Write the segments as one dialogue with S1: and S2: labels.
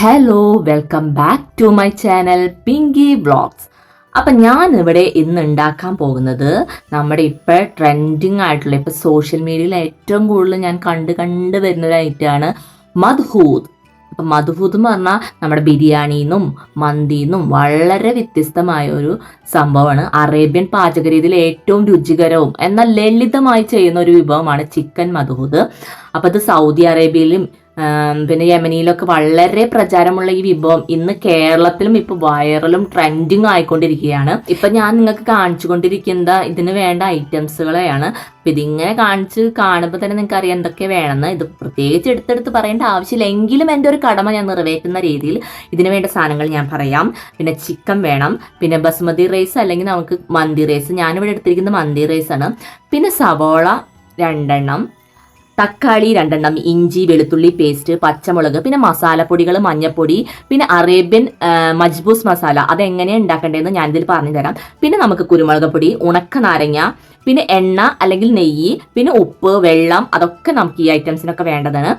S1: Hello, welcome back to my channel Pinky vlogs. അപ്പം ഞാൻ ഇവിടെ ഇന്ന് ഉണ്ടാക്കാൻ പോകുന്നത് നമ്മുടെ ഇപ്പോൾ ട്രെൻഡിങ് ആയിട്ടുള്ള ഇപ്പോൾ സോഷ്യൽ മീഡിയയിൽ ഏറ്റവും കൂടുതൽ ഞാൻ കണ്ട് വരുന്നൊരു ഐറ്റമാണ് മദ്ഹൂദ്. അപ്പം മദ്ഹൂദ് എന്ന് പറഞ്ഞാൽ നമ്മുടെ ബിരിയാണിന്നും മന്തിന്നും വളരെ വ്യത്യസ്തമായ ഒരു സംഭവമാണ്. അറേബ്യൻ പാചകരീതിയിൽ ഏറ്റവും രുചികരവും എന്നാൽ ലളിതമായി ചെയ്യുന്ന ഒരു വിഭവമാണ് ചിക്കൻ മദ്ഹൂദ്. അപ്പോൾ ഇത് സൗദി അറേബ്യയിലും പിന്നെ യമനിയിലൊക്കെ വളരെ പ്രചാരമുള്ള ഈ വിഭവം ഇന്ന് കേരളത്തിലും ഇപ്പൊ വൈറലും ട്രെൻഡിങ് ആയിക്കൊണ്ടിരിക്കുകയാണ്. ഇപ്പൊ ഞാൻ നിങ്ങൾക്ക് കാണിച്ചുകൊണ്ടിരിക്കുന്ന ഇതിന് വേണ്ട ഐറ്റംസുകളെയാണ്. അപ്പൊ ഇതിങ്ങനെ കാണുമ്പോൾ തന്നെ നിങ്ങൾക്ക് അറിയാം എന്തൊക്കെ വേണമെന്ന്. ഇത് പ്രത്യേകിച്ച് എടുത്തെടുത്ത് പറയേണ്ട ആവശ്യമില്ല, എങ്കിലും എൻ്റെ ഒരു കടമ ഞാൻ നിറവേറ്റുന്ന രീതിയിൽ ഇതിന് വേണ്ട സാധനങ്ങൾ ഞാൻ പറയാം. പിന്നെ ചിക്കൻ വേണം, പിന്നെ ബസുമതി റൈസ് അല്ലെങ്കിൽ നമുക്ക് മന്തി റൈസ്. ഞാനിവിടെ എടുത്തിരിക്കുന്നത് മന്തി റൈസ് ആണ്. പിന്നെ സവോള 2 എണ്ണം, തക്കാളി 2 എണ്ണം, ഇഞ്ചി വെളുത്തുള്ളി പേസ്റ്റ്, പച്ചമുളക്, പിന്നെ മസാലപ്പൊടികൾ മഞ്ഞൾപ്പൊടി, പിന്നെ അറേബ്യൻ മജ്ബൂസ് മസാല. അതെങ്ങനെയാണ് ഉണ്ടാക്കേണ്ടതെന്ന് ഞാനിതിൽ പറഞ്ഞു തരാം. പിന്നെ നമുക്ക് കുരുമുളക് പൊടി, ഉണക്ക നാരങ്ങ, പിന്നെ എണ്ണ അല്ലെങ്കിൽ നെയ്യ്, പിന്നെ ഉപ്പ്, വെള്ളം, അതൊക്കെ നമുക്ക് ഈ ഐറ്റംസിനൊക്കെ വേണ്ടതാണ്.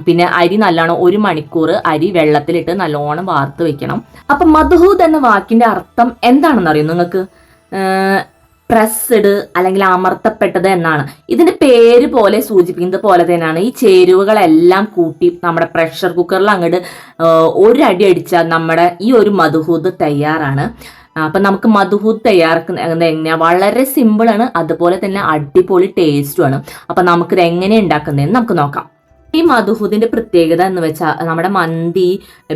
S1: പിന്നെ അരി നല്ലോണം 1 മണിക്കൂർ അരി വെള്ളത്തിലിട്ട് നല്ലോണം വാർത്ത് വെക്കണം. അപ്പം മദ്ഹൂദ് എന്ന വാക്കിന്റെ അർത്ഥം എന്താണെന്ന് അറിയോ നിങ്ങൾക്ക്? പ്രസ്ഡ് അല്ലെങ്കിൽ അമർത്തപ്പെട്ടത് എന്നാണ്. ഇതിന്റെ പേര് പോലെ സൂചിപ്പിക്കുന്നത് പോലെ തന്നെയാണ് ഈ ചേരുവകളെല്ലാം കൂട്ടി നമ്മുടെ പ്രഷർ കുക്കറിൽ അങ്ങോട്ട് ഒരു അടി അടിച്ചാൽ നമ്മുടെ ഈ ഒരു മദ്ഹൂദ് തയ്യാറാണ്. അപ്പം നമുക്ക് മദ്ഹൂദ് തയ്യാറാക്കുന്നത് എങ്ങനെയാണ്? വളരെ സിമ്പിളാണ്, അതുപോലെ തന്നെ അടിപൊളി ടേസ്റ്റുമാണ്. അപ്പം നമുക്കിത് എങ്ങനെ ഉണ്ടാക്കുന്നതെന്ന് നമുക്ക് നോക്കാം. ഈ മദ്ഹൂദിന്റെ പ്രത്യേകത എന്ന് വെച്ചാൽ നമ്മുടെ മന്തി,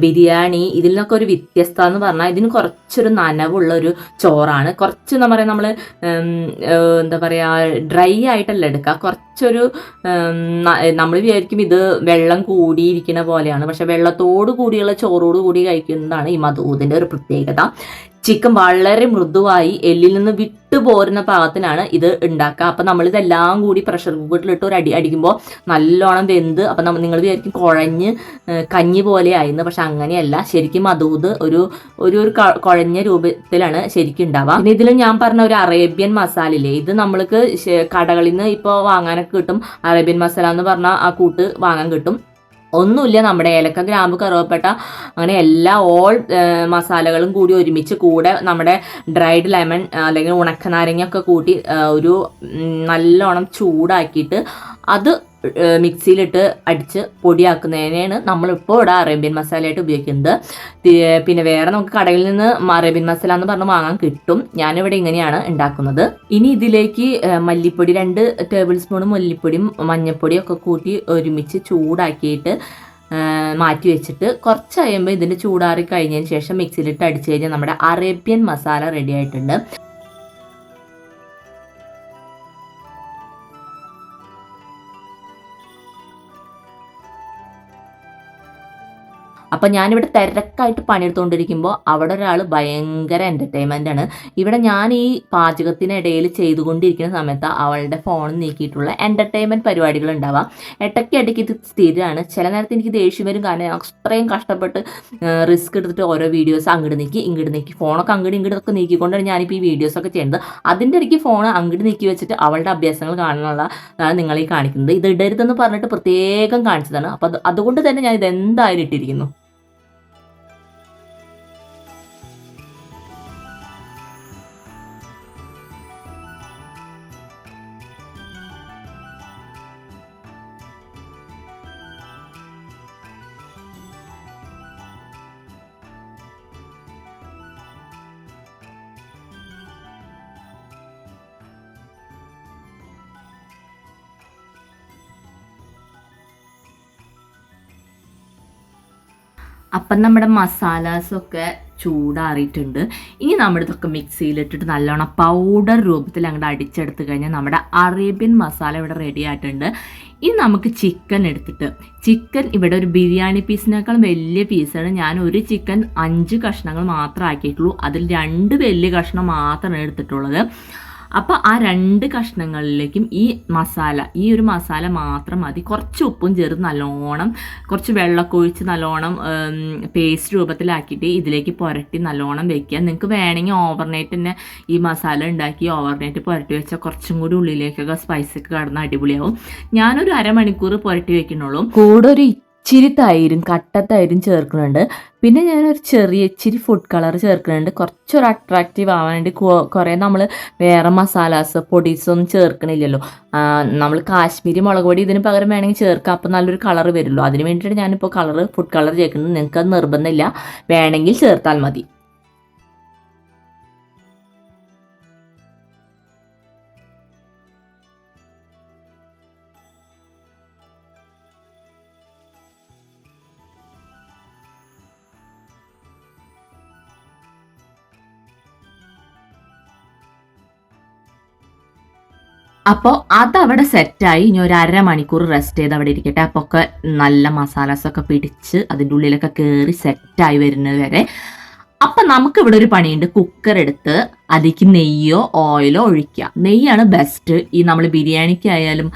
S1: ബിരിയാണി ഇതിൽ നിന്നൊക്കെ ഒരു വ്യത്യസ്ത എന്ന് പറഞ്ഞാൽ ഇതിന് കുറച്ചൊരു നനവുള്ള ഒരു ചോറാണ്. കുറച്ച് എന്താ പറയുക, നമ്മൾ എന്താ പറയുക, ഡ്രൈ ആയിട്ടല്ല എടുക്കുക. കുറച്ചൊരു നമ്മൾ വിചാരിക്കും ഇത് വെള്ളം കൂടിയിരിക്കുന്ന പോലെയാണ്, പക്ഷെ വെള്ളത്തോട് കൂടിയുള്ള ചോറോട് കൂടി കഴിക്കുന്നതാണ് ഈ മദ്ഹൂദിന്റെ ഒരു പ്രത്യേകത. ചിക്കൻ വളരെ മൃദുവായി എല്ലിൽ നിന്ന് വിട്ടു പോരുന്ന പാകത്തിനാണ് ഇത് ഉണ്ടാക്കുക. അപ്പം നമ്മളിതെല്ലാം കൂടി പ്രഷർ കുക്കറിലിട്ട് ഒരു അടിക്കുമ്പോൾ നല്ലോണം വെന്ത് അപ്പം നിങ്ങൾ വിചാരിക്കും കുഴഞ്ഞ് കഞ്ഞി പോലെ ആയിരുന്നു. പക്ഷെ അങ്ങനെയല്ല, ശരിക്കും മദ്ഹൂദ് ഒരു കുഴഞ്ഞ രൂപത്തിലാണ് ശരിക്കും ഉണ്ടാവുക. പിന്നെ ഇതിൽ ഞാൻ പറഞ്ഞ ഒരു അറേബ്യൻ മസാല ഇല്ലേ, ഇത് നമ്മൾക്ക് കടകളിൽ നിന്ന് ഇപ്പോൾ വാങ്ങാനൊക്കെ കിട്ടും. അറേബ്യൻ മസാല എന്ന് പറഞ്ഞാൽ ആ കൂട്ട് വാങ്ങാൻ കിട്ടും. ഒന്നുമില്ല, നമ്മുടെ ഏലക്ക, ഗ്രാമ്പ്, കറുവപ്പട്ട, അങ്ങനെ എല്ലാ മസാലകളും കൂടി ഒരുമിച്ച് കൂടെ നമ്മുടെ ഡ്രൈഡ് ലെമൺ അല്ലെങ്കിൽ ഉണക്കനാരങ്ങ ഒക്കെ കൂട്ടി ഒരു നല്ലോണം ചൂടാക്കിയിട്ട് അത് മിക്സിയിലിട്ട് അടിച്ച് പൊടിയാക്കുന്നതിനാണ് നമ്മളിപ്പോൾ ഇവിടെ അറേബ്യൻ മസാലയായിട്ട് ഉപയോഗിക്കുന്നത്. പിന്നെ വേറെ നമുക്ക് കടയിൽ നിന്ന് അറേബ്യൻ മസാല എന്ന് പറഞ്ഞ് വാങ്ങാൻ കിട്ടും. ഞാനിവിടെ ഇങ്ങനെയാണ് ഉണ്ടാക്കുന്നത്. ഇനി ഇതിലേക്ക് മല്ലിപ്പൊടി 2 ടേബിൾ സ്പൂൺ മല്ലിപ്പൊടിയും മഞ്ഞൾപ്പൊടിയും ഒക്കെ കൂട്ടി ഒരുമിച്ച് ചൂടാക്കിയിട്ട് മാറ്റി വെച്ചിട്ട് കുറച്ച് കഴിയുമ്പോൾ ഇതിൻ്റെ ചൂടാറി കഴിഞ്ഞതിന് ശേഷം മിക്സിയിലിട്ട് അടിച്ചു കഴിഞ്ഞാൽ നമ്മുടെ അറേബ്യൻ മസാല റെഡി ആയിട്ടുണ്ട്. അപ്പം ഞാനിവിടെ തിരക്കായിട്ട് പണിയെടുത്തുകൊണ്ടിരിക്കുമ്പോൾ അവിടെ ഒരാൾ ഭയങ്കര എൻ്റർടൈൻമെൻ്റ് ആണ്. ഇവിടെ ഞാൻ ഈ പാചകത്തിനിടയിൽ ചെയ്തുകൊണ്ടിരിക്കുന്ന സമയത്ത് അവളുടെ ഫോൺ നീക്കിയിട്ടുള്ള എൻ്റർടൈൻമെൻറ്റ് പരിപാടികൾ ഉണ്ടാവാം. ഇടയ്ക്ക് ഇത് സ്ഥിരമാണ്. ചില നേരത്തെ എനിക്ക് ദേഷ്യം വരും, കാരണം അത്രയും കഷ്ടപ്പെട്ട് റിസ്ക് എടുത്തിട്ട് ഓരോ വീഡിയോസ് അങ്ങോട്ട് നീക്കി ഫോണൊക്കെ ഇങ്ങോട്ടൊക്കെ നീക്കിക്കൊണ്ടാണ് ഞാനിപ്പോൾ ഈ വീഡിയോസൊക്കെ ചെയ്യുന്നത്. അതിൻ്റെ ഇടയ്ക്ക് ഫോൺ അങ്ങോട്ട് നീക്കി വെച്ചിട്ട് അവളുടെ അഭ്യാസങ്ങൾ കാണാനുള്ള നിങ്ങളീ കാണിക്കുന്നത്. ഇത് ഇടരുതെന്ന് പറഞ്ഞിട്ട് പ്രത്യേകം കാണിച്ചതാണ്. അപ്പോൾ അതുകൊണ്ട് തന്നെ ഞാൻ ഇതെന്തായാലും ഇട്ടിരിക്കുന്നു. അപ്പം നമ്മുടെ മസാലാസൊക്കെ ചൂടാറിയിട്ടുണ്ട്. ഇനി നമ്മളിതൊക്കെ മിക്സിയിലിട്ടിട്ട് നല്ലോണം പൗഡർ രൂപത്തിൽ അങ്ങോട്ട് അടിച്ചെടുത്ത് കഴിഞ്ഞാൽ നമ്മുടെ അറേബ്യൻ മസാല ഇവിടെ റെഡി ആയിട്ടുണ്ട്. ഇനി നമുക്ക് ചിക്കൻ എടുത്തിട്ട്, ചിക്കൻ ഇവിടെ ഒരു ബിരിയാണി പീസിനേക്കാളും വലിയ പീസാണ്. ഞാൻ ഒരു ചിക്കൻ 5 കഷ്ണങ്ങൾ മാത്രമേ ആക്കിയിട്ടുള്ളൂ. അതിൽ 2 വലിയ കഷ്ണം മാത്രമാണ് എടുത്തിട്ടുള്ളത്. അപ്പോൾ ആ 2 കഷ്ണങ്ങളിലേക്കും ഈ ഒരു മസാല മാത്രം മതി. കുറച്ച് ഉപ്പും ചേർത്ത് നല്ലോണം കുറച്ച് വെള്ളമൊക്കെ ഒഴിച്ച് നല്ലോണം പേസ്റ്റ് രൂപത്തിലാക്കിയിട്ട് ഇതിലേക്ക് പുരട്ടി നല്ലോണം വെക്കുക. നിങ്ങൾക്ക് വേണമെങ്കിൽ ഓവർനൈറ്റ് തന്നെ ഈ മസാല ഉണ്ടാക്കി ഓവർനൈറ്റ് പുരട്ടി വെച്ചാൽ കുറച്ചും കൂടി ഉള്ളിലേക്കൊക്കെ സ്പൈസൊക്കെ കടന്ന് അടിപൊളിയാവും. ഞാനൊരു 1/2 മണിക്കൂർ പുരട്ടി വെക്കുന്നുള്ളൂ. കൂടെ ഒരു ഇച്ചിരി തൈരും കട്ട തൈരും ചേർക്കുന്നുണ്ട്. പിന്നെ ഞാനൊരു ചെറിയ ഇച്ചിരി ഫുഡ് കളർ ചേർക്കുന്നുണ്ട്, കുറച്ചൊരു അട്രാക്റ്റീവ് ആവാൻ വേണ്ടി. കുറേ നമ്മൾ വേറെ മസാലാസ് പൊടീസൊന്നും ചേർക്കണില്ലല്ലോ. നമ്മൾ കാശ്മീരി മുളക് പൊടി ഇതിന് പകരം വേണമെങ്കിൽ ചേർക്കാം, അപ്പോൾ നല്ലൊരു കളർ വരുമല്ലോ. അതിന് വേണ്ടിയിട്ട് ഞാനിപ്പോൾ ഫുഡ് കളർ ചേർക്കുന്നത്. നിങ്ങൾക്കത് നിർബന്ധമില്ല, വേണമെങ്കിൽ ചേർത്താൽ മതി. അപ്പോൾ അതവിടെ സെറ്റായി. ഇനി ഒരു 1/2 മണിക്കൂർ റെസ്റ്റ് ചെയ്ത് അവിടെ ഇരിക്കട്ടെ. അപ്പോൾ ഒക്കെ നല്ല മസാലാസൊക്കെ പിടിച്ച് അതിൻ്റെ ഉള്ളിലൊക്കെ കയറി സെറ്റായി വരുന്നത് വരെ. അപ്പം നമുക്ക് ഇവിടെ ഒരു പണിയുണ്ട്. കുക്കർ എടുത്ത് അതിലേക്ക് നെയ്യോ ഓയിലോ ഒഴിക്കുക. നെയ്യാണ് ബെസ്റ്റ്. ഈ നമ്മൾ ബിരിയാണിക്കായാലും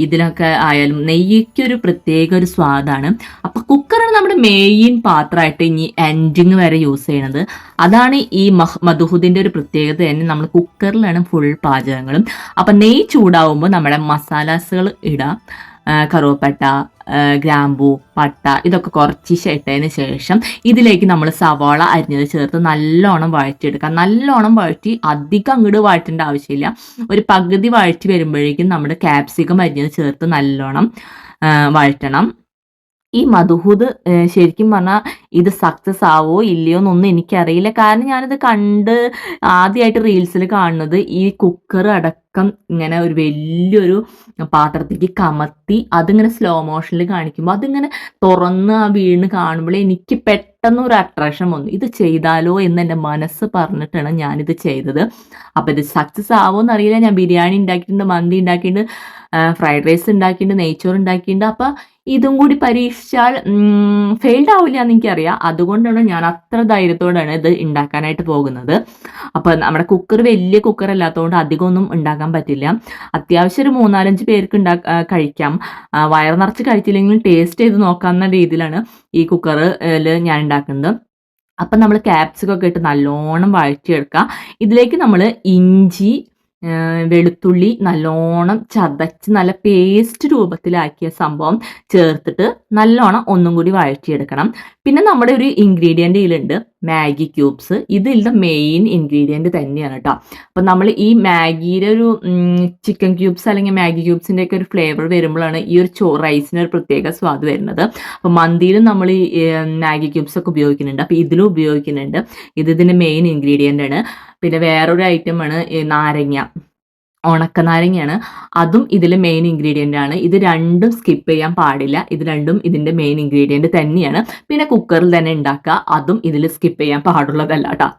S1: ഇതിലൊക്കെ ആയാലും നെയ്യ്ക്കൊരു പ്രത്യേക ഒരു സ്വാദാണ്. അപ്പം കുക്കറാണ് നമ്മുടെ മെയിൻ പാത്രമായിട്ട് ഇനി എൻഡിങ് വരെ യൂസ് ചെയ്യണത്. അതാണ് ഈ മധുഹൂദിൻ്റെ ഒരു പ്രത്യേകത തന്നെ. നമ്മൾ കുക്കറിലാണ് ഫുൾ പാചകങ്ങളും. അപ്പം നെയ്യ് ചൂടാവുമ്പോൾ നമ്മുടെ മസാലാസുകൾ ഇടാം. കറുവപ്പട്ട, ഗ്രാമ്പൂ, പട്ട, ഇതൊക്കെ കുറച്ച് ഇട്ടതിന് ശേഷം ഇതിലേക്ക് നമ്മൾ സവാള അരിഞ്ഞത് ചേർത്ത് നല്ലോണം വഴറ്റിയെടുക്കാം. നല്ലോണം വഴറ്റി, അധികം അങ്ങോട്ട് വഴറ്റേണ്ട ആവശ്യമില്ല. ഒരു പകുതി വഴറ്റി വരുമ്പോഴേക്കും നമ്മുടെ ക്യാപ്സിക്കം അരിഞ്ഞത് ചേർത്ത് നല്ലോണം വഴറ്റണം. ഈ മധുഹൂദ് ശരിക്കും പറഞ്ഞാൽ ഇത് സക്സസ് ആവോ ഇല്ലയോ എന്നൊന്നും എനിക്കറിയില്ല. കാരണം ഞാനിത് ആദ്യമായിട്ട് റീൽസിൽ കാണുന്നത് ഈ കുക്കർ അടക്കം ഇങ്ങനെ ഒരു വലിയൊരു പാത്രത്തേക്ക് കമത്തി അതിങ്ങനെ സ്ലോ മോഷനിൽ കാണിക്കുമ്പോൾ അതിങ്ങനെ തുറന്ന് വീണ് കാണുമ്പോൾ എനിക്ക് പെട്ടെന്ന് ഒരു അട്രാക്ഷൻ വന്നു. ഇത് ചെയ്താലോ എന്ന് എൻ്റെ മനസ്സ് പറഞ്ഞിട്ടാണ് ഞാനിത് ചെയ്തത്. അപ്പോൾ ഇത് സക്സസ് ആവോ എന്നറിയില്ല. ഞാൻ ബിരിയാണി ഉണ്ടാക്കിയിട്ടുണ്ട്, മന്തി ഉണ്ടാക്കിയിട്ടുണ്ട്, ഫ്രൈഡ് റൈസ് ഉണ്ടാക്കിയിട്ടുണ്ട്, നെയ്ച്ചോറ് ഉണ്ടാക്കിയിട്ടുണ്ട്. അപ്പോൾ ഇതും കൂടി പരീക്ഷിച്ചാൽ ഫെയിൽഡ് ആവില്ല എന്ന് എനിക്കറിയാം. അതുകൊണ്ടാണ് ഞാൻ അത്ര ധൈര്യത്തോടെയാണ് ഇത് ഉണ്ടാക്കാനായിട്ട് പോകുന്നത്. അപ്പോൾ നമ്മുടെ കുക്കർ വലിയ കുക്കർ അല്ലാത്തതുകൊണ്ട് അധികമൊന്നും ഉണ്ടാക്കാൻ പറ്റില്ല. അത്യാവശ്യം ഒരു 3-4 പേർക്ക് കഴിക്കാം. വയറ് നിറച്ച് കഴിച്ചില്ലെങ്കിലും ടേസ്റ്റ് ചെയ്ത് നോക്കാവുന്ന രീതിയിലാണ് ഈ കുക്കറിൽ ഞാൻ ഉണ്ടാക്കുന്നത്. അപ്പം നമ്മൾ ക്യാപ്സിക്കൊക്കെ ഇട്ട് നല്ലോണം വഴറ്റിയെടുക്കുക. ഇതിലേക്ക് നമ്മൾ ഇഞ്ചി, വെളുത്തുള്ളി നല്ലോണം ചതച്ച് നല്ല പേസ്റ്റ് രൂപത്തിലാക്കിയ സംഭവം ചേർത്തിട്ട് നല്ലോണം ഒന്നും കൂടി വഴറ്റിയെടുക്കണം. പിന്നെ നമ്മുടെ ഒരു ഇൻഗ്രീഡിയൻ്റ് ഇതിലുണ്ട്, മാഗി ക്യൂബ്സ്. ഇതിൻ്റെ മെയിൻ ഇൻഗ്രീഡിയൻറ്റ് തന്നെയാണ് കേട്ടോ. അപ്പം നമ്മൾ ഈ മാഗിയുടെ ഒരു ചിക്കൻ ക്യൂബ്സ് അല്ലെങ്കിൽ മാഗി ക്യൂബ്സിൻ്റെ ഒക്കെ ഒരു ഫ്ലേവർ വരുമ്പോഴാണ് ഈ ഒരു റൈസിന് ഒരു പ്രത്യേക സ്വാദ് വരുന്നത്. അപ്പം മന്തിയിലും നമ്മൾ ഈ മാഗി ക്യൂബ്സ് ഒക്കെ ഉപയോഗിക്കുന്നുണ്ട്. അപ്പോൾ ഇതിലും ഉപയോഗിക്കുന്നുണ്ട്. ഇതിൻ്റെ മെയിൻ ഇൻഗ്രീഡിയൻ്റ് ആണ്. പിന്നെ വേറൊരു ഐറ്റമാണ് നാരങ്ങ, ഉണക്കനാരങ്ങയാണ്. അതും ഇതിൽ മെയിൻ ഇൻഗ്രീഡിയൻ്റ് ആണ്. ഇത് രണ്ടും സ്കിപ്പ് ചെയ്യാൻ പാടില്ല. ഇത് രണ്ടും ഇതിൻ്റെ മെയിൻ ഇൻഗ്രീഡിയൻറ്റ് തന്നെയാണ്. പിന്നെ കുക്കറിൽ തന്നെ ഉണ്ടാക്കുക, അതും ഇതിൽ സ്കിപ്പ് ചെയ്യാൻ പാടുള്ളതല്ല കേട്ടോ.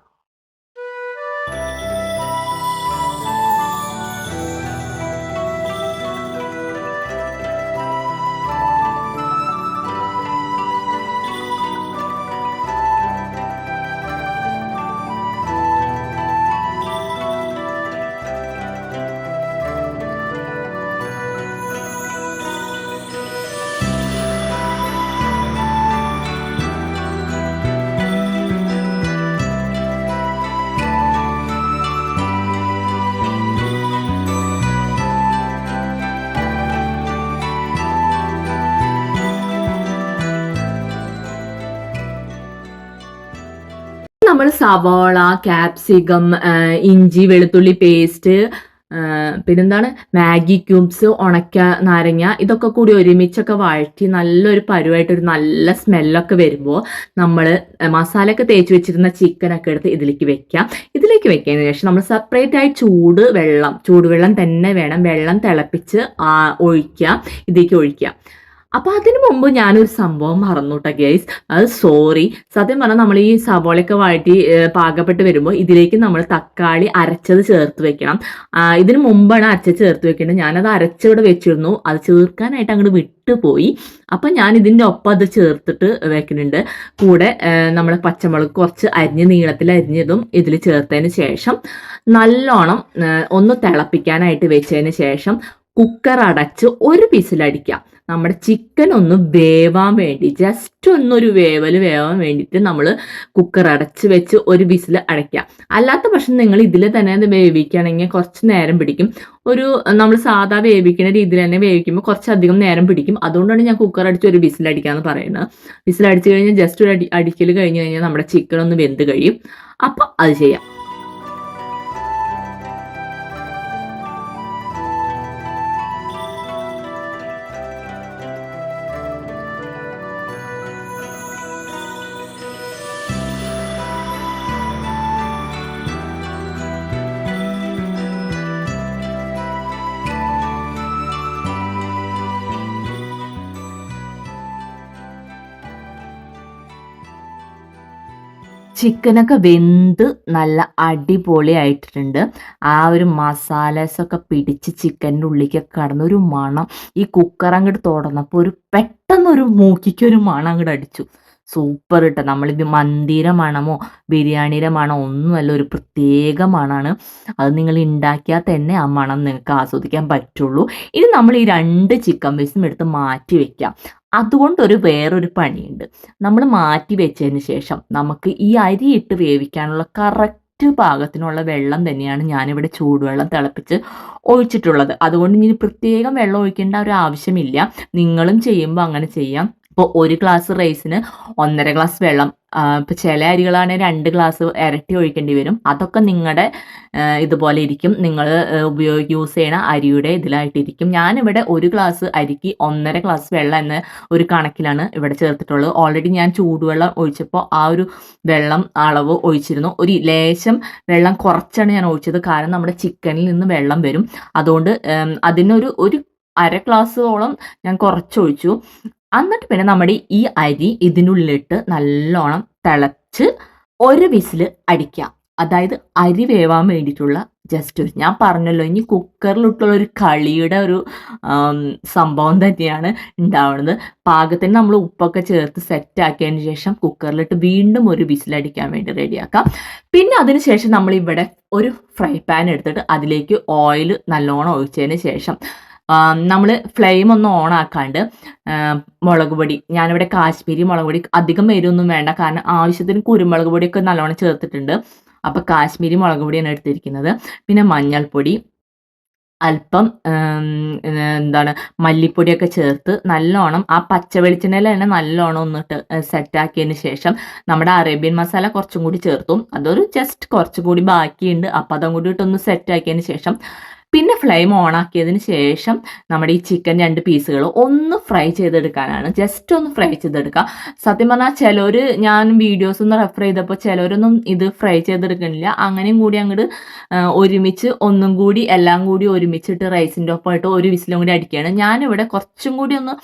S1: നമ്മൾ സവാള, ക്യാപ്സിക്കം, ഇഞ്ചി, വെളുത്തുള്ളി പേസ്റ്റ്, പിന്നെന്താണ് മാഗി ക്യൂബ്സ്, ഉണക്ക നാരങ്ങ, ഇതൊക്കെ കൂടി ഒരുമിച്ചൊക്കെ വഴറ്റി നല്ലൊരു പരുവായിട്ടൊരു നല്ല സ്മെല്ലൊക്കെ വരുമ്പോൾ നമ്മൾ മസാലയൊക്കെ തേച്ച് വെച്ചിരുന്ന ചിക്കനൊക്കെ എടുത്ത് ഇതിലേക്ക് വെക്കാം. ഇതിലേക്ക് വെച്ചതിന് ശേഷം നമ്മൾ സെപ്പറേറ്റ് ആയി ചൂടുവെള്ളം തന്നെ വേണം, വെള്ളം തിളപ്പിച്ച് ഒഴിക്കുക, ഇതിലേക്ക് ഒഴിക്കുക. അപ്പോൾ അതിനു മുമ്പ് ഞാനൊരു സംഭവം മറന്നു കേട്ടോ ഗൈസ്, അത് സോറി. സത്യം പറഞ്ഞാൽ നമ്മൾ ഈ സവോളയൊക്കെ വഴറ്റി പാകപ്പെട്ട് വരുമ്പോൾ ഇതിലേക്ക് നമ്മൾ തക്കാളി അരച്ചത് ചേർത്ത് വെക്കണം. ഇതിനു മുമ്പാണ് അരച്ചത് ചേർത്ത് വെക്കേണ്ടത്. ഞാനത് അരച്ചിവിടെ വെച്ചിരുന്നു, അത് ചേർക്കാനായിട്ട് അങ്ങോട്ട് വിട്ടുപോയി. അപ്പം ഞാൻ ഇതിൻ്റെ ഒപ്പം അത് ചേർത്തിട്ട് വെക്കുന്നുണ്ട്. കൂടെ നമ്മൾ പച്ചമുളക് കുറച്ച് നീളത്തിൽ അരിഞ്ഞതും ഇതിൽ ചേർത്തതിന് ശേഷം നല്ലോണം ഒന്ന് തിളപ്പിക്കാനായിട്ട് വെച്ചതിന് ശേഷം കുക്കർ അടച്ച് ഒരു വിസിലടിക്കാം. നമ്മുടെ ചിക്കൻ ഒന്ന് വേവാൻ വേണ്ടി ജസ്റ്റ് ഒന്നൊരു വേവാൻ വേണ്ടിയിട്ട് നമ്മൾ കുക്കർ അടച്ച് വെച്ച് ഒരു വിസിൽ അടയ്ക്കാം. അല്ലാത്ത പക്ഷം നിങ്ങൾ ഇതിൽ തന്നെ അത് വേവിക്കുകയാണെങ്കിൽ കുറച്ച് നേരം പിടിക്കും. നമ്മൾ സാധാ വേവിക്കുന്ന രീതിയിൽ തന്നെ വേവിക്കുമ്പോൾ കുറച്ചധികം നേരം പിടിക്കും. അതുകൊണ്ടാണ് ഞാൻ കുക്കർ അടിച്ച് ഒരു വിസിലടിക്കാമെന്ന് പറയുന്നത്. വിസിലടിച്ച് കഴിഞ്ഞാൽ ജസ്റ്റ് ഒരു അടിക്കൽ കഴിഞ്ഞ് കഴിഞ്ഞാൽ നമ്മുടെ ചിക്കൻ ഒന്ന് വെന്ത് കഴിയും. അപ്പം അത് ചെയ്യാം. ചിക്കനൊക്കെ വെന്ത് നല്ല അടിപൊളിയായിട്ടുണ്ട്. ആ ഒരു മസാലസൊക്കെ പിടിച്ച് ചിക്കൻ്റെ ഉള്ളിലേക്ക് കടന്നൊരു മണം ഈ കുക്കർ അങ്ങോട്ട് തുറന്നപ്പോൾ പെട്ടെന്നൊരു മൂക്കിക്കൊരു മണം അങ്ങോട്ട് അടിച്ചു. സൂപ്പർ കേട്ടോ. നമ്മളിത് മന്തിയുടെ മണമോ ബിരിയാണിയുടെ മണമോ ഒന്നുമല്ല, ഒരു പ്രത്യേക മണമാണ്. അത് നിങ്ങൾ ഉണ്ടാക്കിയാൽ തന്നെ ആ മണം നിങ്ങൾക്ക് ആസ്വദിക്കാൻ പറ്റുള്ളൂ. ഇനി നമ്മൾ ഈ 2 ചിക്കൻ പീസും എടുത്ത് മാറ്റി വെക്കാം. അതുകൊണ്ടൊരു വേറൊരു പണിയുണ്ട്. നമ്മൾ മാറ്റി വെച്ചതിന് ശേഷം നമുക്ക് ഈ അരി ഇട്ട് വേവിക്കാനുള്ള കറക്റ്റ് പാകത്തിനുള്ള വെള്ളം തന്നെയാണ് ഞാനിവിടെ ചൂടുവെള്ളം തിളപ്പിച്ച് ഒഴിച്ചിട്ടുള്ളത്. അതുകൊണ്ട് ഇനി പ്രത്യേകം വെള്ളം ഒഴിക്കേണ്ട ഒരു ആവശ്യമില്ല. നിങ്ങളും ചെയ്യുമ്പോൾ അങ്ങനെ ചെയ്യാം. ഇപ്പോൾ 1 ഗ്ലാസ് റൈസിന് 1.5 ഗ്ലാസ് വെള്ളം, ഇപ്പോൾ ചില അരികളാണെങ്കിൽ 2 ഗ്ലാസ് ഇരട്ടി ഒഴിക്കേണ്ടി വരും. അതൊക്കെ നിങ്ങളുടെ ഇതുപോലെ ഇരിക്കും. നിങ്ങൾ യൂസ് ചെയ്യണ അരിയുടെ ഇതിലായിട്ടിരിക്കും. ഞാനിവിടെ 1 ഗ്ലാസ് അരിക്ക് 1.5 ഗ്ലാസ് വെള്ളം എന്ന ഒരു കണക്കിലാണ് ഇവിടെ ചേർത്തിട്ടുള്ളത്. ഓൾറെഡി ഞാൻ ചൂടുവെള്ളം ഒഴിച്ചപ്പോൾ ആ ഒരു വെള്ളം അളവ് ഒഴിച്ചിരുന്നു. ഒരു ലേശം വെള്ളം കുറച്ചാണ് ഞാൻ ഒഴിച്ചത്. കാരണം നമ്മുടെ ചിക്കനിൽ നിന്ന് വെള്ളം വരും. അതുകൊണ്ട് അതിനൊരു 1/2 ഗ്ലാസോളം ഞാൻ കുറച്ചൊഴിച്ചു. എന്നിട്ട് പിന്നെ നമ്മുടെ ഈ അരി ഇതിനുള്ളിലിട്ട് നല്ലോണം തിളച്ച് ഒരു വിസിൽ അടിക്കാം. അതായത് അരി വേവാൻ വേണ്ടിയിട്ടുള്ള ജസ്റ്റ് ഞാൻ പറഞ്ഞല്ലോ, ഇനി കുക്കറിലിട്ടുള്ള ഒരു കളിയുടെ ഒരു സംഭവം തന്നെയാണ് ഉണ്ടാവുന്നത്. പാകത്തിന് നമ്മൾ ഉപ്പൊക്കെ ചേർത്ത് സെറ്റാക്കിയതിന് ശേഷം കുക്കറിലിട്ട് വീണ്ടും ഒരു വിസിലടിക്കാൻ വേണ്ടി റെഡിയാക്കാം. പിന്നെ അതിന് ശേഷം നമ്മളിവിടെ ഒരു ഫ്രൈ പാൻ എടുത്തിട്ട് അതിലേക്ക് ഓയിൽ നല്ലോണം ഒഴിച്ചതിന് ശേഷം നമ്മൾ ഫ്ലെയിം ഒന്ന് ഓൺ ആക്കാണ്ട് മുളക് പൊടി, ഞാനിവിടെ കാശ്മീരി മുളക് പൊടി, അധികം എരിവൊന്നും വേണ്ട, കാരണം ആവശ്യത്തിന് കുരുമുളക് പൊടിയൊക്കെ നല്ലോണം ചേർത്തിട്ടുണ്ട്. അപ്പോൾ കാശ്മീരി മുളക് പൊടിയാണ് എടുത്തിരിക്കുന്നത്. പിന്നെ മഞ്ഞൾപ്പൊടി, അല്പം മല്ലിപ്പൊടിയൊക്കെ ചേർത്ത് നല്ലോണം ആ പച്ച വെളിച്ചെണ്ണയിൽ തന്നെ നല്ലോണം ഒന്നിട്ട് സെറ്റാക്കിയതിന് ശേഷം നമ്മുടെ അറേബ്യൻ മസാല കുറച്ചും കൂടി ചേർത്തും അതൊരു ജസ്റ്റ് കുറച്ചും കൂടി ബാക്കിയുണ്ട്. അപ്പോൾ അതും കൂടി ഇട്ടൊന്ന് സെറ്റാക്കിയതിന് ശേഷം പിന്നെ ഫ്ലെയിം ഓൺ ആക്കിയതിന് ശേഷം നമ്മുടെ ഈ ചിക്കൻ 2 പീസുകൾ ഒന്ന് ഫ്രൈ ചെയ്തെടുക്കാനാണ്. ജസ്റ്റ് ഒന്ന് ഫ്രൈ ചെയ്തെടുക്കുക. സത്യം പറഞ്ഞാൽ ചിലർ, ഞാൻ വീഡിയോസ് ഒന്ന് റെഫർ ചെയ്തപ്പോൾ ചിലവരൊന്നും ഇത് ഫ്രൈ ചെയ്തെടുക്കണില്ല. അങ്ങനെയും കൂടി അങ്ങോട്ട് ഒരുമിച്ച് ഒന്നും കൂടി എല്ലാം കൂടി ഒരുമിച്ചിട്ട് റൈസിൻ്റെ ഒപ്പമായിട്ട് ഒരു വിസിലും കൂടി അടിക്കുകയാണ്. ഞാനിവിടെ കുറച്ചും കൂടി ഒന്ന്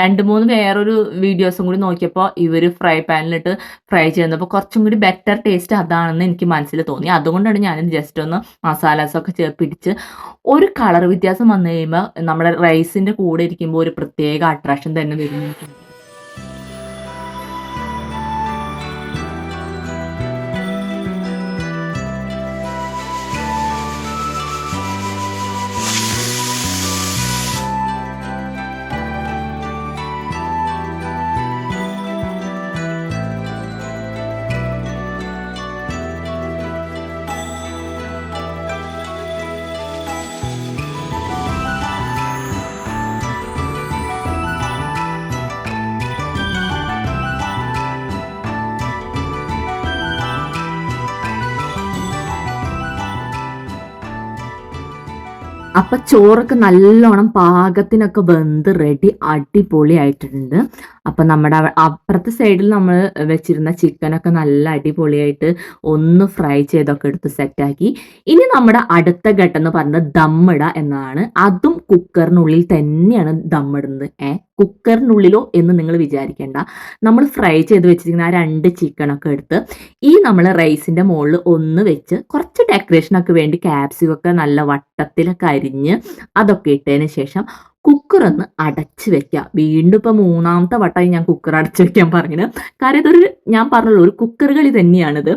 S1: 2-3 വേറൊരു വീഡിയോസും കൂടി നോക്കിയപ്പോൾ ഇവർ ഫ്രൈ പാനിലിട്ട് ഫ്രൈ ചെയ്യുന്നപ്പോൾ കുറച്ചും കൂടി ബെറ്റർ ടേസ്റ്റ് അതാണെന്ന് എനിക്ക് മനസ്സിൽ തോന്നി. അതുകൊണ്ടാണ് ഞാനിത് ജസ്റ്റ് ഒന്ന് മസാലാസൊക്കെ പിടിച്ച് ഒരു കളർ വ്യത്യാസം വന്നു കഴിയുമ്പോൾ നമ്മുടെ റൈസിൻ്റെ കൂടെ ഇരിക്കുമ്പോൾ ഒരു പ്രത്യേക അട്രാക്ഷൻ തന്നെ വരുന്നു. അപ്പൊ ചോറൊക്കെ നല്ലോണം പാകത്തിനൊക്കെ വെന്ത് റെഡി അടിപൊളിയായിട്ടുണ്ട്. അപ്പൊ നമ്മുടെ അപ്പുറത്തെ സൈഡിൽ നമ്മൾ വെച്ചിരുന്ന ചിക്കനൊക്കെ നല്ല അടിപൊളിയായിട്ട് ഒന്ന് ഫ്രൈ ചെയ്തൊക്കെ എടുത്ത് സെറ്റാക്കി. ഇനി നമ്മുടെ അടുത്ത ഘട്ടം എന്ന് പറയുന്നത് ദമ്മിട എന്നതാണ്. അതും കുക്കറിനുള്ളിൽ തന്നെയാണ് ദമ്മിടുന്നത്. കുക്കറിനുള്ളിലോ എന്ന് നിങ്ങൾ വിചാരിക്കേണ്ട. നമ്മൾ ഫ്രൈ ചെയ്ത് വെച്ചിരിക്കുന്ന ആ 2 ചിക്കനൊക്കെ എടുത്ത് ഈ നമ്മൾ റൈസിന്റെ മുകളിൽ ഒന്ന് വെച്ച് കുറച്ച് ഡെക്കറേഷനൊക്കെ വേണ്ടി ക്യാപ്സിക്കൊക്കെ നല്ല വട്ടത്തിലൊക്കെ അരിഞ്ഞ് അതൊക്കെ ഇട്ടതിന് ശേഷം കുക്കർ ഒന്ന് അടച്ചു വെക്കുക. വീണ്ടും ഇപ്പൊ 3ാമത്തെ വട്ടമായി ഞാൻ കുക്കർ അടച്ചു വെക്കാൻ പറഞ്ഞത്. കാരണം ഇതൊരു ഞാൻ പറഞ്ഞല്ലോ ഒരു കുക്കർ കളി തന്നെയാണിത്.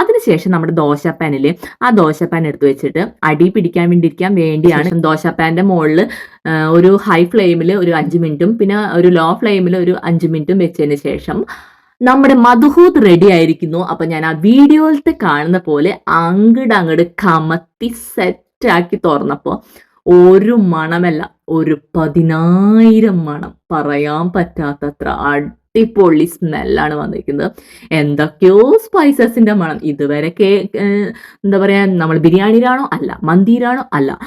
S1: അതിനുശേഷം നമ്മുടെ ദോശപ്പാനില് ആ ദോശപ്പാൻ എടുത്ത് വെച്ചിട്ട് അടി പിടിക്കാൻ വേണ്ടിയാണ് ദോശപ്പാന്റെ മുകളിൽ ഒരു ഹൈ ഫ്ലെയിമിൽ ഒരു 5 മിനിറ്റും പിന്നെ ഒരു ലോ ഫ്ലെയിമിൽ ഒരു 5 മിനിറ്റും വെച്ചതിന് ശേഷം നമ്മുടെ മധുഹൂത്ത് റെഡി ആയിരിക്കുന്നു. അപ്പൊ ഞാൻ ആ വീഡിയോയിലത്തെ കാണുന്ന പോലെ അങ്ങട് കമത്തി സെറ്റാക്കി തുറന്നപ്പോ ഒരു മണമല്ല, ഒരു 10,000 മണം, പറയാൻ പറ്റാത്തത്ര അടിപൊളി സ്മെല്ലാണ് വന്നിരിക്കുന്നത്. എന്തൊക്കെയോ സ്പൈസസിന്റെ മണം. ഇതുവരെ എന്താ പറയാ, നമ്മൾ ബിരിയാണിയിലാണോ അല്ല, മന്തിയിലാണോ അല്ല,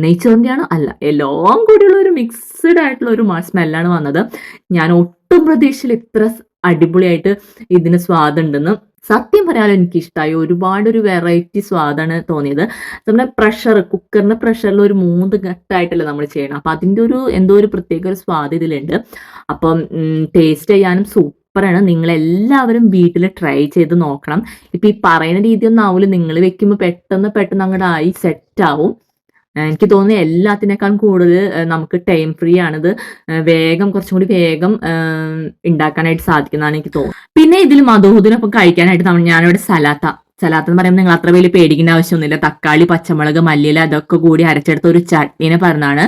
S1: നെയ്ച്ചോറിന്റെ ആണോ അല്ല, എല്ലാം കൂടിയുള്ള ഒരു മിക്സ്ഡ് ആയിട്ടുള്ള ഒരു സ്മെല്ലാണ് വന്നത്. ഞാൻ ഒട്ടും പ്രതീക്ഷയിൽ ഇത്ര അടിപൊളിയായിട്ട് ഇതിന് സ്വാദുണ്ടെന്ന്. സത്യം പറയാനും എനിക്കിഷ്ടമായി. ഒരു വെറൈറ്റി സ്വാദാണ് തോന്നിയത്. നമ്മുടെ കുക്കറിന്റെ പ്രഷറിൽ ഒരു 3 ഘട്ടമായിട്ടല്ലേ നമ്മൾ ചെയ്യണം. അപ്പൊ അതിന്റെ എന്തോ ഒരു പ്രത്യേക ഒരു സ്വാദ് ഇതിലുണ്ട്. അപ്പം ടേസ്റ്റ് ചെയ്യാനും സൂപ്പറാണ്. നിങ്ങളെല്ലാവരും വീട്ടിൽ ട്രൈ ചെയ്ത് നോക്കണം. ഇപ്പൊ ഈ പറയുന്ന രീതിയൊന്നും ആവില്ല, നിങ്ങൾ വെക്കുമ്പോൾ പെട്ടെന്ന് അങ്ങോട്ട് ആയി സെറ്റ് ആവും. എനിക്ക് തോന്നുന്നു എല്ലാത്തിനേക്കാളും കൂടുതൽ നമുക്ക് ടൈം ഫ്രീ ആണിത്. കുറച്ചും കൂടി വേഗം ഉണ്ടാക്കാനായിട്ട് സാധിക്കുന്നതാണ് എനിക്ക് തോന്നുന്നത്. പിന്നെ ഇതിൽ മധുഹൂദിനൊപ്പം കഴിക്കാനായിട്ട് ഞാനിവിടെ സലാത്ത എന്ന് പറയുമ്പോൾ നിങ്ങൾ അത്ര വലിയ പേടിക്കേണ്ട ആവശ്യമൊന്നുമില്ല. തക്കാളി, പച്ചമുളക്, മല്ലിയില അതൊക്കെ കൂടി അരച്ചെടുത്ത ഒരു ചട്നീനെ പറഞ്ഞാണ്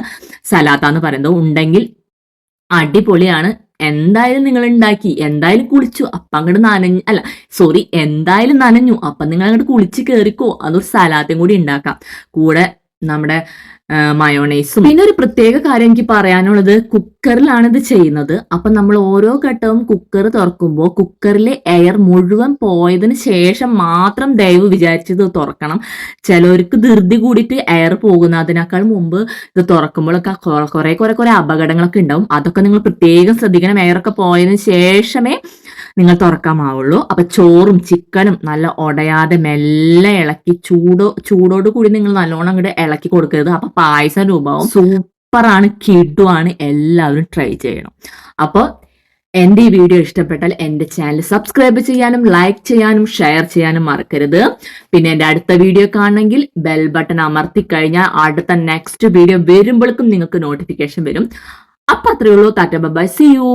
S1: സലാത്ത എന്ന് പറയുന്നത്. ഉണ്ടെങ്കിൽ അടിപൊളിയാണ്. എന്തായാലും നിങ്ങൾ ഉണ്ടാക്കി, എന്തായാലും കുളിച്ചു, അപ്പം അങ്ങോട്ട് എന്തായാലും നനഞ്ഞു, അപ്പം നിങ്ങൾ അങ്ങോട്ട് കുളിച്ച് കയറിക്കോ. അതൊരു സലാത്തും കൂടി ഉണ്ടാക്കാം, കൂടെ നമ്മുടെ മയോണൈസും. പിന്നെ ഒരു പ്രത്യേക കാര്യം എനിക്ക് പറയാനുള്ളത്, കുക്കറിലാണ് ഇത് ചെയ്യുന്നത്. അപ്പൊ നമ്മൾ ഓരോ ഘട്ടവും കുക്കർ തുറക്കുമ്പോൾ കുക്കറിലെ എയർ മുഴുവൻ പോയതിന് ശേഷം മാത്രം ദയവ് വിചാരിച്ചത് തുറക്കണം. ചിലവർക്ക് ധൃതി കൂടിയിട്ട് എയർ പോകുന്നതിനേക്കാൾ മുമ്പ് ഇത് തുറക്കുമ്പോഴൊക്കെ കുറെ അപകടങ്ങളൊക്കെ ഉണ്ടാവും. അതൊക്കെ നിങ്ങൾ പ്രത്യേകം ശ്രദ്ധിക്കണം. എയറൊക്കെ പോയതിന് ശേഷമേ നിങ്ങൾ തുറക്കാമാവുള്ളൂ. അപ്പൊ ചോറും ചിക്കനും നല്ല ഉടയാതെ മെല്ലെ ഇളക്കി ചൂടോട് കൂടി നിങ്ങൾ നല്ലോണം അങ്ങോട്ട് ഇളക്കി കൊടുക്കരുത്. അപ്പൊ പായസം രൂപവും. സൂപ്പറാണ്, കിഡുവാണ്. എല്ലാവരും ട്രൈ ചെയ്യണം. അപ്പോൾ എൻ്റെ ഈ വീഡിയോ ഇഷ്ടപ്പെട്ടാൽ എൻ്റെ ചാനൽ സബ്സ്ക്രൈബ് ചെയ്യാനും ലൈക്ക് ചെയ്യാനും ഷെയർ ചെയ്യാനും മറക്കരുത്. പിന്നെ എൻ്റെ അടുത്ത വീഡിയോ കാണണമെങ്കിൽ ബെൽ ബട്ടൺ അമർത്തി കഴിഞ്ഞാൽ അടുത്ത നെക്സ്റ്റ് വീഡിയോ വരുമ്പോഴേക്കും നിങ്ങൾക്ക് നോട്ടിഫിക്കേഷൻ വരും. അപ്പൊ അത്രയേ ഉള്ളൂ. Tata bye, see you.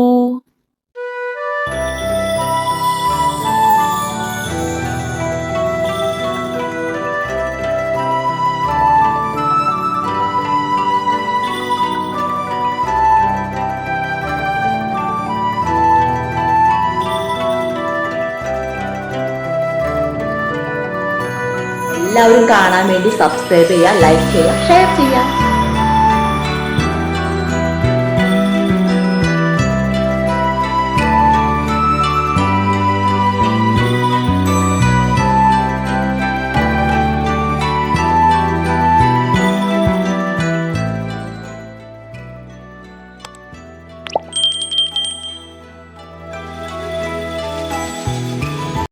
S1: എല്ലാവരും കാണാൻ വേണ്ടി സബ്സ്ക്രൈബ് ചെയ്യുക, ലൈക്ക് ചെയ്യുക, ഷെയർ ചെയ്യുക.